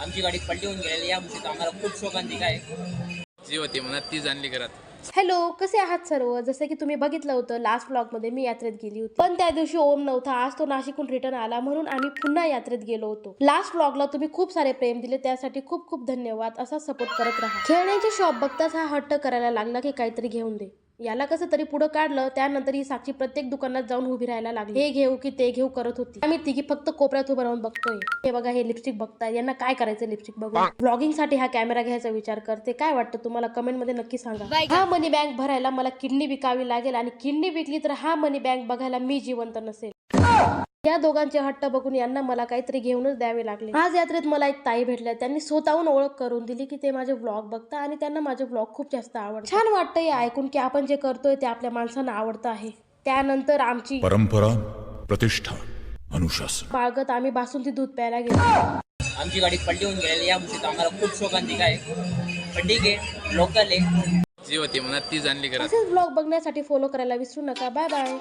आमची गाडी पलटी होऊन गेलेली या गोष्टीत आम्हाला खूप शोकांतिका आहे. जी होती मनात ती जाणली घरात. हॅलो, कसे आहात सर्व? जसं की तुम्ही बघितलं होतं लास्ट व्लॉगमध्ये मी यात्रेत गेली होती, पण त्या दिवशी ओम नव्हता. आज तो नाशिकहून रिटर्न आला म्हणून आम्ही पुन्हा यात्रेत गेलो होतो. लास्ट व्लॉगला तुम्ही खूप सारे प्रेम दिले, त्यासाठी खूप खूप धन्यवाद. असा सपोर्ट करत राहा. खेळण्याचे शॉप बघताच हा हट्ट करायला लागला की काहीतरी घेऊन दे. याला कसं तरी पुढे काढलं. त्यानंतर ही साक्षी प्रत्येक दुकानात जाऊन उभी राहायला लागली. हे घेऊ की ते घेऊ करत होती. आम्ही तिघी फक्त कोपऱ्यात उभं राहून बघतोय. हे बघा, हे लिपस्टिक बघताय. यांना काय करायचं लिपस्टिक बघून? ब्लॉगिंग साठी हा कॅमेरा घ्यायचा विचार करते. काय वाटतं तुम्हाला? कमेंट मध्ये नक्की सांगा. हा मनी बँक भरायला मला किडनी विकावी लागेल आणि किडनी विकली तर हा मनी बँक बघायला मी जिवंत नसेल. या दोघांचे हट्ट बघून यांना मला काहीतरी घेऊनच द्यावे लागले. आज यात्रेत मला एक ताई भेटल्या. त्यांनी स्वतःहून ओळख करून दिली की ते माझे व्लॉग बघता आणि त्यांना माझे व्लॉग खूप जास्त आवडतात. छान वाटतं हे ऐकून की आपण जे करतोय ते आपल्या माणसांना आवडतं आहे. त्यानंतर आमची परंपरा, प्रतिष्ठा, अनुशासन बाळगत आम्ही बासुंदी दूध प्यायला गेलो. आमची गाडी पलटी होऊन गेलेली या गोष्टीत आम्हाला खूप शोकांतिका आहे. पण ठीक आहे, लोकल आहे. जी होती मनात ती जाणली घरात. असेच ब्लॉग बघण्यासाठी फॉलो करायला विसरू नका. Bye bye.